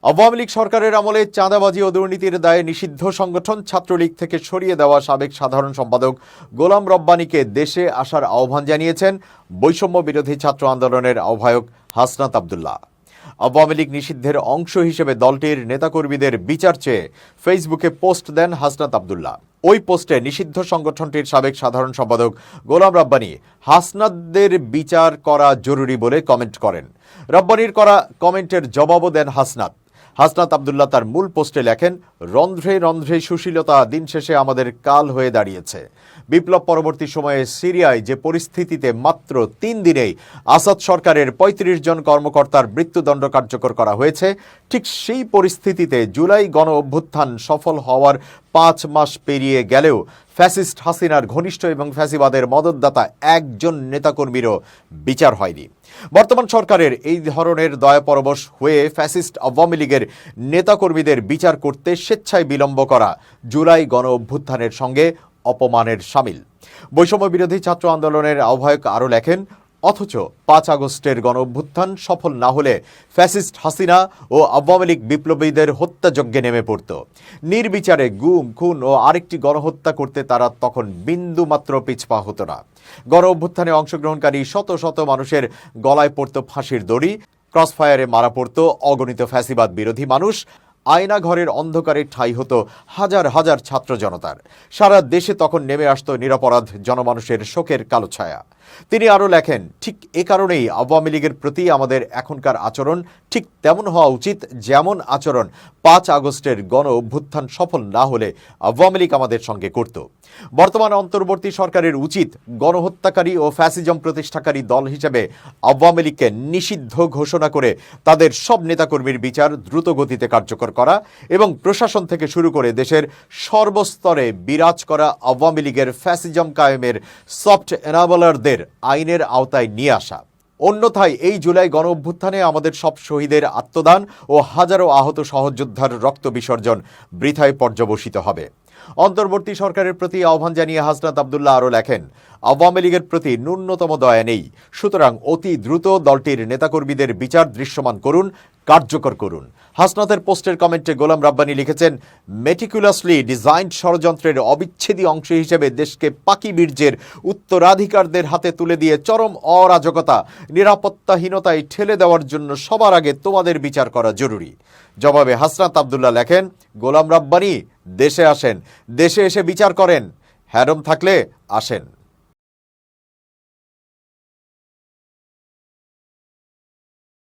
আওয়ামী লীগ সরকারের আমলে চাঁদাবাজি ও দুর্নীতির দায়ে নিষিদ্ধ সংগঠন ছাত্রলীগ থেকে সরিয়ে দেওয়া সাবেক সাধারণ সম্পাদক গোলাম রব্বানীকে দেশে আসার আহ্বান জানিয়েছেন বৈষম্য বিরোধী ছাত্র আন্দোলনের আহ্বায়ক হাসনাত আব্দুল্লাহ। আওয়ামী লীগ নিষিদ্ধের অংশ হিসেবে দলটির নেতাকর্মীদের বিচার চেয়ে ফেসবুকে পোস্ট দেন হাসনাত আব্দুল্লাহ। ওই পোস্টে নিষিদ্ধ সংগঠনটির সাবেক সাধারণ সম্পাদক গোলাম রব্বানী হাসনাতদের বিচার করা জরুরি বলে কমেন্ট করেন। রব্বানীর করা কমেন্টের জবাবও দেন হাসনাত আব্দুল্লাহ তার মূল পোস্টে লেখেন, রন্ধ্রে রন্ধ্রে সুশীলতা দিন শেষে আমাদের কাল হয়ে দাঁড়িয়েছে। বিপ্লব পরবর্তী সময়ে সিরিয়ায় যে পরিস্থিতিতে মাত্র 3 দিনেই আসাদ সরকারের 35 জন কর্মকর্তার মৃত্যুদণ্ড কার্যকর করা হয়েছে, ঠিক সেই পরিস্থিতিতে জুলাই গণ অভ্যুত্থান সফল হওয়ার 5 মাস পেরিয়ে গেলেও ফ্যাসিস্ট হাসিনার ঘনিষ্ঠ এবং ফ্যাসিবাদের মদতদাতা একজন নেতাকর্মীরও বিচার হয়নি। বর্তমান সরকারের এই ধরনের দয়াপরবশ হয়ে ফ্যাসিস্ট আওয়ামী লীগের নেতাকর্মীদের বিচার করতে স্বেচ্ছায় বিলম্ব করা জুলাই গণ অভ্যুত্থানের সঙ্গে অপমানের শামিল। বৈষম্য বিরোধী ছাত্র আন্দোলনের আহ্বায়ক আরও লেখেন, অথচ 5 আগস্টের গণ অভ্যুত্থান সফল না হলে ফ্যাসিস্ট হাসিনা ও আওয়ামী লীগ বিপ্লবীদের হত্যাযজ্ঞে নেমে পড়ত। নির্বিচারে গুম, খুন ও আরেকটি গণহত্যা করতে তারা তখন বিন্দু মাত্র পিছপা হতো না। গণ অভ্যুত্থানে অংশগ্রহণকারী শত শত মানুষের গলায় পড়ত ফাঁসির দড়ি, ক্রসফায়ারে মারা পড়ত অগণিত ফ্যাসিবাদ বিরোধী মানুষ, আয়না ঘরের অন্ধকারে ঠাঁই হতো হাজার হাজার ছাত্র জনতার। সারা দেশে তখন নেমে আসত নিরপরাধ জনমানুষের শোকের কালো ছায়া। তিনি আরও লেখেন, ঠিক এ কারণেই আওয়ামী লীগের প্রতি আমাদের এখনকার আচরণ ঠিক তেমন হওয়া উচিত যেমন আচরণ 5 আগস্টের গণ অভ্যুত্থান সফল না হলে আওয়ামী লীগ আমাদের সঙ্গে করত। বর্তমান অন্তর্বর্তী সরকারের উচিত গণহত্যাকারী ও ফ্যাসিজম প্রতিষ্ঠাকারী দল হিসেবে আওয়ামী লীগকে নিষিদ্ধ ঘোষণা করে তাদের সব নেতাকর্মীর বিচার দ্রুত গতিতে কার্যকর করা এবং প্রশাসন থেকে শুরু করে দেশের সর্বস্তরে বিরাজ করা আওয়ামী লীগের ফ্যাসিজম কায়েমের সফট এনাবলারদের আইনের আওতায় নিয়ে আসা। অন্যথায় এই জুলাই গণ অভ্যুত্থানে আমাদের সব শহীদের আত্মদান ও হাজারো আহত সহযোদ্ধার রক্ত বিসর্জন বৃথায় পর্যবসিত হবে। অন্তর্বর্তী সরকারের প্রতি আহ্বান জানিয়ে হাসনাত আব্দুল্লাহ আরও লেখেন, আওয়ামী লীগের প্রতি ন্যূনতম দয়া নেই, সুতরাং অতি দ্রুত দলটির নেতাকর্মীদের বিচার দৃশ্যমান করুন, কার্যকর করুন। হাসনাতের পোস্টের কমেন্টে গোলাম রব্বানী লিখেছেন, মেটিকুলাসলি ডিজাইনড ষড়যন্ত্রের অবিচ্ছেদী অংশ হিসেবে দেশকে পাকি বীর্যের উত্তরাধিকারদের হাতে তুলে দিয়ে চরম অরাজকতা, নিরাপত্তাহীনতায় ঠেলে দেওয়ার জন্য সবার আগে তোমাদের বিচার করা জরুরি। জবাবে হাসনাত আব্দুল্লাহ লেখেন, গোলাম রব্বানী দেশে আসেন, দেশে এসে বিচার করেন, হ্যারম থাকলে আসেন।